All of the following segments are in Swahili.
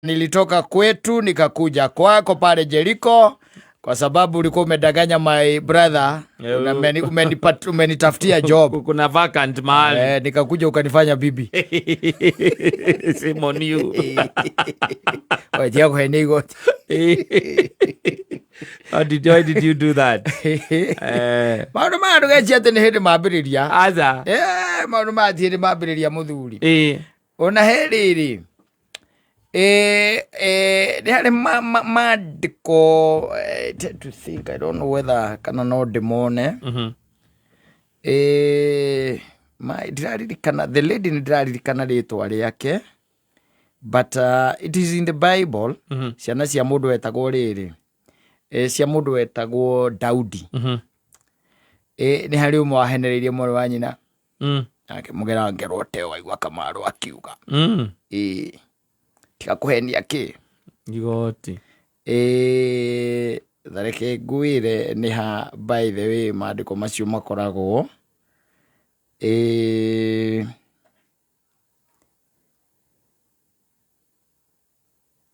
Nilitoka kwetu nikakuja kwako pale Jericho kwa sababu ulikuwa umedanganya my brother. Umenitafutia job. Kuna vacant mahali. Nikakuja ukanifanya bibi. Simon you. Wajia kwa henigo. Why did you do that? Maundu gechi ati ni hindi mambiriria. Aza. Maundu mati hindi mambiriria muthuri. Ona heriri. Maandiko, to think, I don't know whether kana no demone. The lady ndiraririkana ritwa riake, but it is in the Bible. Ciana cia mundu wetagwo riri, cia mundu wetagwo Daudi. Ni hari umwe wahenereirie mwana wa nyina, akimugera ngero teo aigua Kamaru akiuga tika kuhenia ki igoti thareke nguire ni ha, by the way, maandiko macio makoragwo ni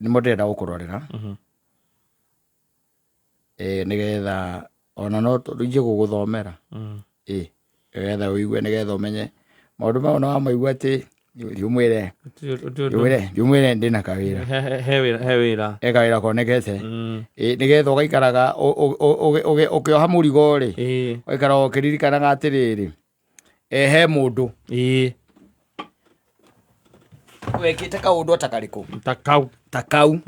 modera gukurorera nigetha ona no tuje guguthomera nigetha uigue, nigetha umenye maundu mau na wamaigua ati yumwire ndina kawira hewira ekawira konekete nigetha ugaikaraga ukioha murigo ri ugaikara ukiririkanaga atiriri he mundu wekite kaundu atakariku takau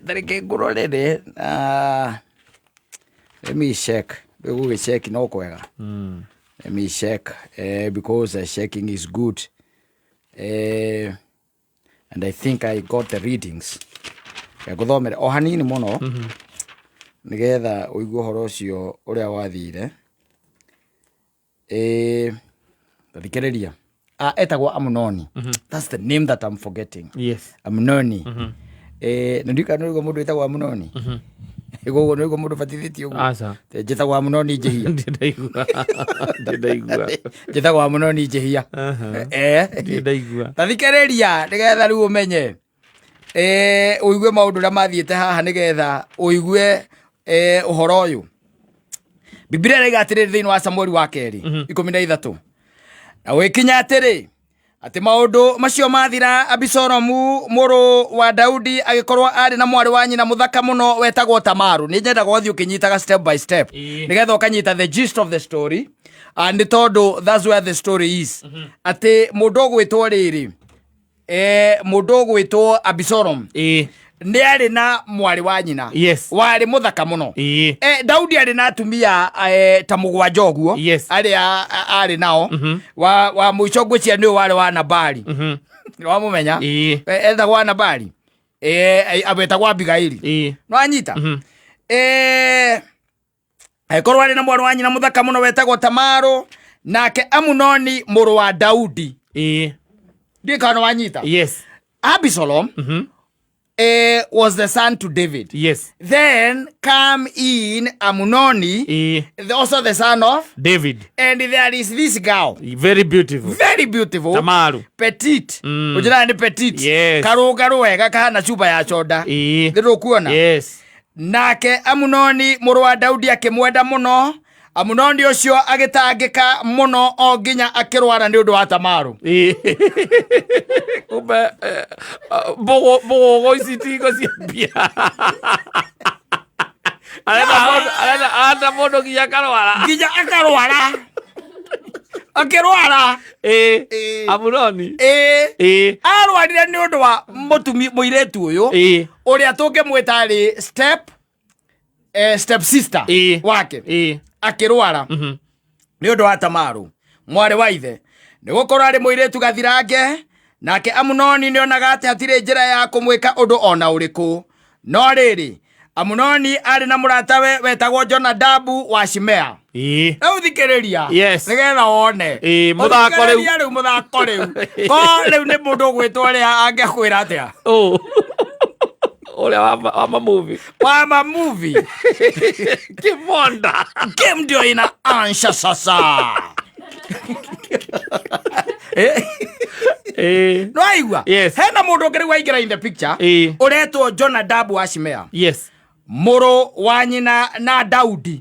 thareke ngurorere let me check gugicheck no kwega. Let me check because checking is good. And I think I got the readings. Guthomera o hanini muno nigetha uigue horo ucio uria wathire. Thikiriria. Etagwo Amunoni. That's the name that I'm forgetting. Yes. Amunoni. Ndika no mundu etagwo Amunoni. Ego no mundu batithitio uguo. Asa. Njitagwo Amunoni Jehia. Ndidaigua. Njitagwo Amunoni Jehia. Ndidaigua. Tathikiriria nigetha riu umenye uigue maundu ria mathiete haha nigetha uigue uhoro uyu. Biblia ira igatire thiini wa Samueli wa keri 13 na wikinya atiri ati maundu macio mathira Abisalomu muru wa Daudi agikorwo ari na mwari wa nyina muthaka muno wetagwo Tamaru. Ni nyendaga wathi ukinyitaga step by step nigetha ukanyita the gist of the story, and todo that's where the story is. Ati mundu gwitwo riri mundu gwitwo Abisalomu ni ari na mwari wa nyina wari muthaka muno. Daudi ari na atumia ta mugwanja uguo ari nao wa muico ngwicia ni wari wa Nabali wa mumenya etha wa Nabali abetagwo Abigaili no anyita korwo ari na mwari wa nyina muthaka muno wetagwo Tamaru, nake Amunoni muru wa Daudi ndikano wanyita. Absalom was the son to David. Then come in Amunoni, also the son of David. And there is this girl. Very beautiful. Tamaru. Petite. Ujira ni petite. Karu wega kahana chupa ya soda. Ndiro kuona. Nake Amunoni muru wa Daudi akimwenda muno. Amunoni ucio agitangika muno o nginya akirwara ni undu wa Tamaru. Bogo isitigo siapia. Ana modo nginya akarwara. Akirwara. Amunoni. Arwarire ni undu wa mutumi muiretu uyu uria tungimwita ri step sister wake akirwara ni undu wa Tamaru mwari wa ithe, ni gukorwo ari muiretu gathirange. Nake Amunoni ni onaga ati hatire njira ya kumwika undu ona uriku. No riri Amunoni ari na muratawe wetagwo Jonadabu wa Shimea. Riu thikiriria nigetha wone muthako riu ko riu ni mundu gwitwo ria angiakwira atia Ole wama movie. Kimonda. Game ndio ina ansha sasa. no aigua Yes. hena mundu ngiri waingira in the picture uretwo Jonadab wa Shimea Yes. muru wa nyina na Daudi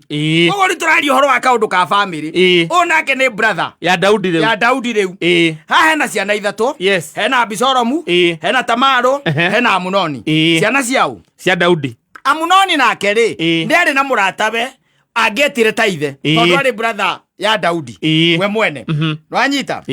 kogo ri turari horo wa kaundu ka family onake ni brother ya Daudi reu ha hena ciana ithatu hena Abisalomu hena Tamaru hena Amunoni ciana ciao cia Daudi. Amunoni nake ri ndari na muratabe agetire taithe tondu ari brother ya Daudi we mwene nwanyita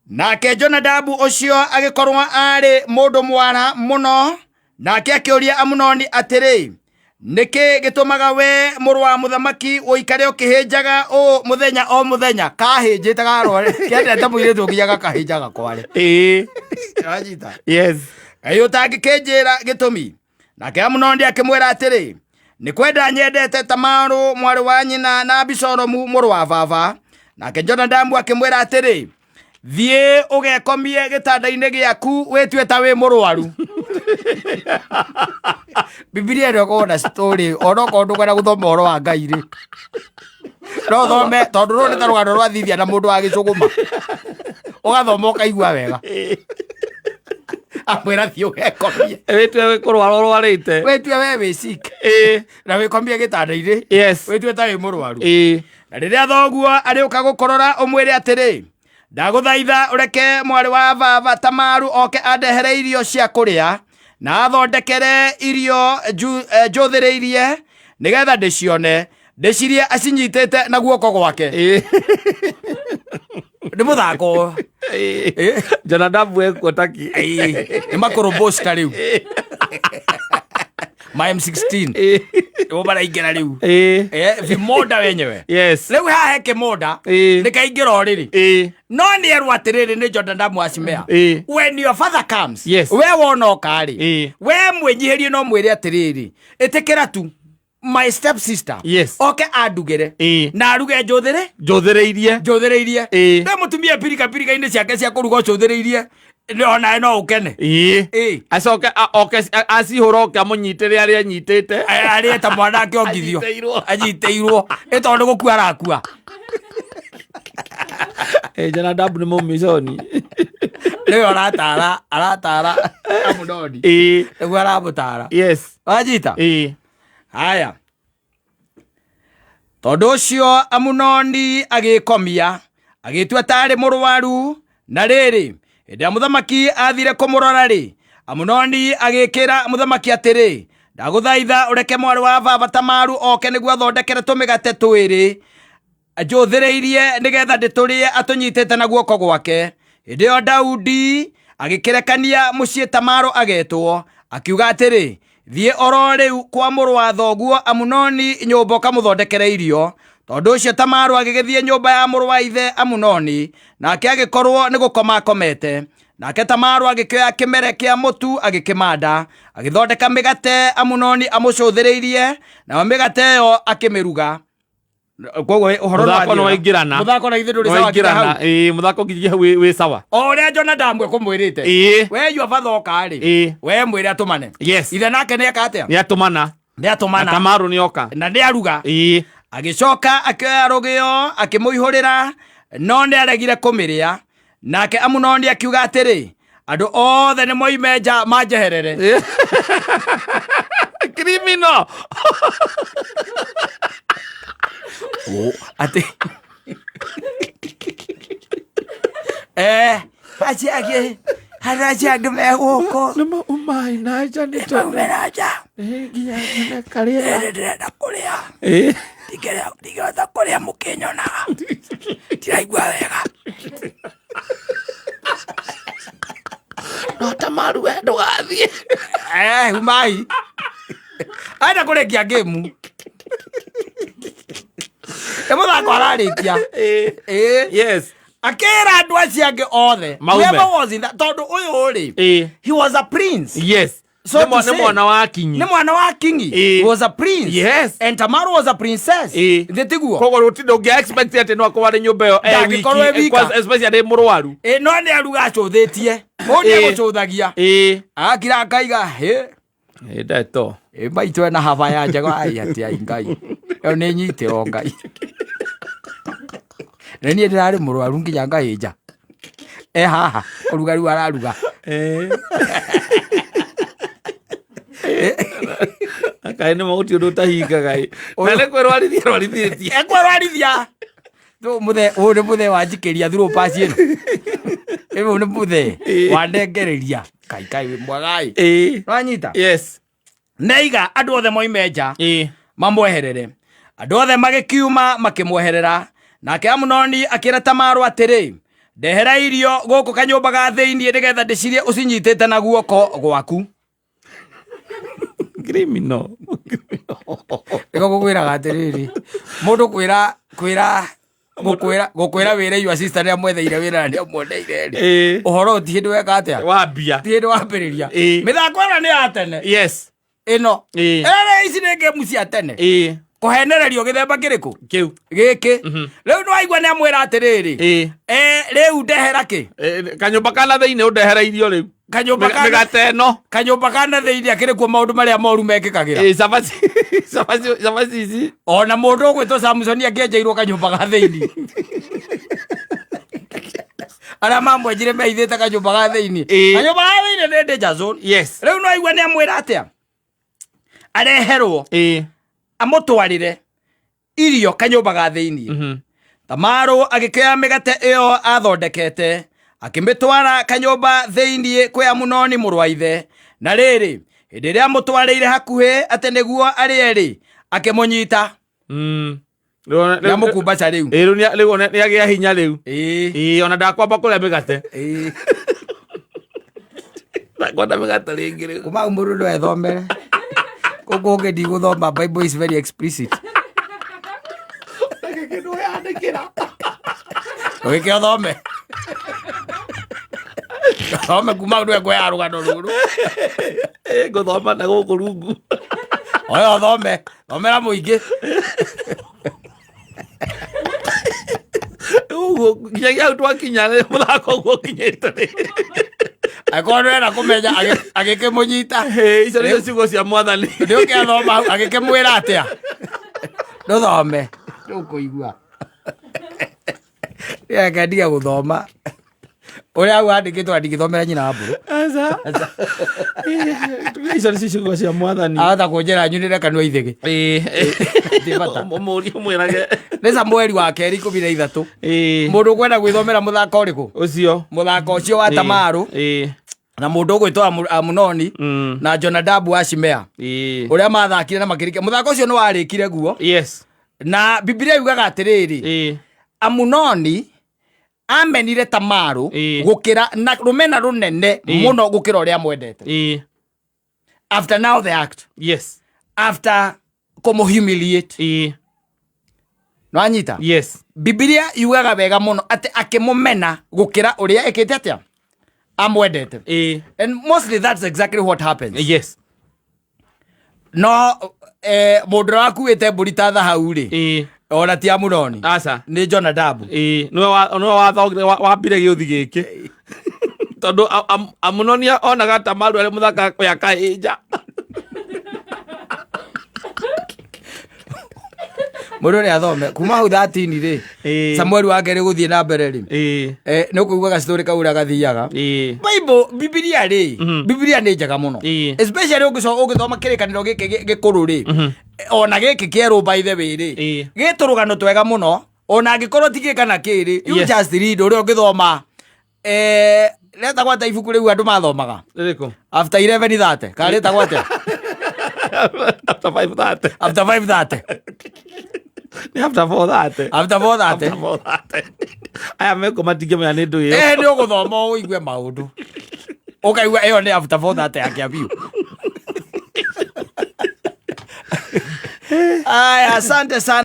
nake Jonadabu ucio agikorwo ari mundu mwara muno nake akiuria Amunoni atiri niki gitumaga we muru wa muthamaki uikare ukihinjaga o muthenya kahinjite garore kendete muiretu ngiyaga kahinjaga kware nwanyita ayo tangikinjira gitumi nake Amunoni akimwira atiri ni kwenda nyendete Tamaru mwari wa nyina na Abisalomu muru wa baba nake Jonadabu akimwira atiri thie ugekomie gitanda-ini giaku witue ta wi murwaru Biblia ndo kona story onoko ndugana guthoma horo wa Ngai ri no thome tondu ru ni ta rwano rwa thithia na mundu wa gicuguma ugathoma ukaigua wega amwira thie ugekomie witue we kurwarwarite witue we wicike na wikomie gitanda-ini witue ta wi murwaru na riria thoguo ariuka gukorora umwire atiri ndaguthaitha ureke mwari wa baba Tamaru oke andehere irio cia kuria na athondekere irio njuthireirie nigetha ndicione ndicirie acinyitite na guoko gwake ni muthako Jonadabu ekotaki ni makorobosca riu my M16 o baraingira riu vimoda wenyewe riu hahe kimoda nikaingira oriri no ni eru atiriri ni Jonadabu wa Shimea when your father comes we wonoka ri we mwenyihirie no mwire atiriri itikira tu my step sister oke andugire na aruge njuthireirie nde mutumia pirika inde ciake cia kuruga njuthireirie no ukene acoke acihura oke amunyitire aria anyitite aria ta mwana akiongithio anyiteirwo itondu gukua arakua Jonadabu ni mumishoni leo aratara Amunoni niguo aramutara wanyita haya tondu ucio Amunoni agikomia agitua tari murwaru na riri ndia muthamaki athire kumurora ri Amunoni agikira muthamaki atiri ndaguthaitha ureke mwari wa baba Tamaru oke niguo athondekere tumigate twiri njuthireirie nigetha nditurie atunyitite na guoko gwake ndio Daudi agikirekania mucii Tamaru agetwo akiuga atiri thie oro riu kwa muru wa thoguo Amunoni nyumba kamuthondekere irio tondu ucio Tamaru agigithie nyumba ya muru wa ithe Amunoni nake agikorwo ni gukoma akomete nake Tamaru agikioya kimere kia mutu agikimanda agithondeka migate Amunoni amucuthireirie na migate yo akimiruga kogo uhoro no waingirana muthako na ithe nduri sawa kira muthako nginya wi sawa oria Jonadabu kumwirite we your father oka ri we mwire atumane ithe nake ni akate ni atumana Tamaru ni oka na ndi aruga agicoka akioya rugio akimuihurira no ndi aregire kumiria nake Amunoni akiuga atiri andu othe ni moimenja manjeherere criminal ati haraja meguko nima umai naja ni to meraja giya na karia ndenda kuria tigera kuria mukinyona tiraigua wega no Tamaru we ndugathie umai aenda kurekia game muthako ararikia akera andu acio angi othe tondu uyu ri he was a prince so ni mwana wa kingi he was a prince and Tamaru was a princess ndetiguo kogo rutindo ungia expect ati no akwari nyumba yo wiki especially murwaru no ni aruga acuthitie undi gucuthagia akira akaiga ndeto baitu ena hava ya njego ai ati ai Ngai yo ni nyite o Ngai nani ndirari murwaru nginya Ngai nja haha urugari wararuga akai nä maguti å ndå tahingagai nane kwerwarithia nä må the wanjikä ria thurå pasi ä no nä må the wandengereria kai wä mwegai nwanyita neiga andå othe moimenja mamweherere andå othe magä kiuma makä mweherera nake Amunoni akä Tamaru atä ndehera irio gå kå kanyå ga thä-inä nä getha ndäcirie å cinyitä te na guoko gwaku criminal iko gå kwä raga atä rä rä må ndå gå kwä ra wä ra your sister nä amwetheire wä ra na nä amwendeire rä å horo ti hä ndä weka atä wambia ti hä ndä wambä rä ria mä thako ä no nä ya tene ä no ici nä ngemu cia tene kå henererio gä themba kä rä kå gä kä rä u nä waigua nä amwä ra atä rä rä rä u ndehera kä kanyå mba kana thä-inä å ndehera irio rä u mä gate no kanyå mba kana thä-inä akä rä kuo maå ndå marä a moru mekä kagä ra cabaci ici ona må ndå å gwä two Samsoni akä enjeirwo kanyå mba ga thä-inä arä a mamwenjire meithä te kanyå mba ga thä-inä kanyå mba ga thä-inä nä danger zone rä u nä waigua nä amwä ra atä a areherwo amå twarä re irio kanyå mba ga thä-inä Tamaru agä kä mä gate ä yo athondekete akä mä twara kanyå mba thä-inä kwä Amunoni må rwa ithe na rä rä hä ndä ä rä a må twarä ire hakuhä atä nä guo arä erä akä må nyita nä amå kumbaca rä u rä u nä agä a hinya rä u ona ndakwamba kå rä a mä gate ndakwenda mä gate rä ngä rä kuma må ndå no ethomere gå kå ngä ndigå thoma Bible is very explicit å gä kä othome thome kuma ndå ekå ya rå gano rå rå ngå thoma na gå kå rungu oyo thome thomera må ingä nginyagia hau twakinya må thako guo kinyä te akorwo nä enda kå menya agä kä må nyita icio nä ciugo cia mwathani nä å kä athoma hau agä kä mwä ra atä a ndå thome nä å kå igua nä akendiga gå thoma å rä a hau andä kä two andingä thomera nyina mbå icio nä ciugo cia mwathani ahota kå njä ra nyunä re kanua ithä må ri å mwä rage nä Samweli wa kerä 13 må ndå kwenda gwä thomera må thako å rä kå må thako å cio wa Tamaru na må ndå å gwä two Amunoni na Jonadabu wa Shimea å rä a mathakire na makä rä må thako å cio nä warä kire guo na Bibilia yugaga atä rä rä Amunoni amenire Tamaru gukira na rumena runene muno gukira uria mwendete after now the act after como humiliate no anyita Bibilia yugaga wega muno ati akimumena gukira uria ekete atia amwendete and mostly that's exactly what happens no mundu akuite mburi ta thahau ri ona ti Amunoni nä Jonadabu nä wambire gä å thi gä kä tondå Amunoni onaga Tamaru arä må thaka ya kahä må ndå nä athome kuma hau 13 rä Samueli wa kerä gå thiä na mbere rä nä å kå igua gacitå rä kau rä a gathiaga Bibilia rä Bibilia nä njega må no especially å gä thoma kä rä kanä ro gä kä gä kå rå rä ona gä kä kä erå by the way rä gä tå rå gano twega må no ona angä korwo ti gä kana kä rä you just read å rä a å gä thoma reta gwata ibuku rä u andå mathomaga after 11:30 karä ta gwate after 5:30 after 5:30 after 4:30 after 4:30 aya meko matingä menya nä ndå ä nä å gå thoma å igue maå ndå å kaigua ä yo nä after 4:30 yake abiu aya asante sana.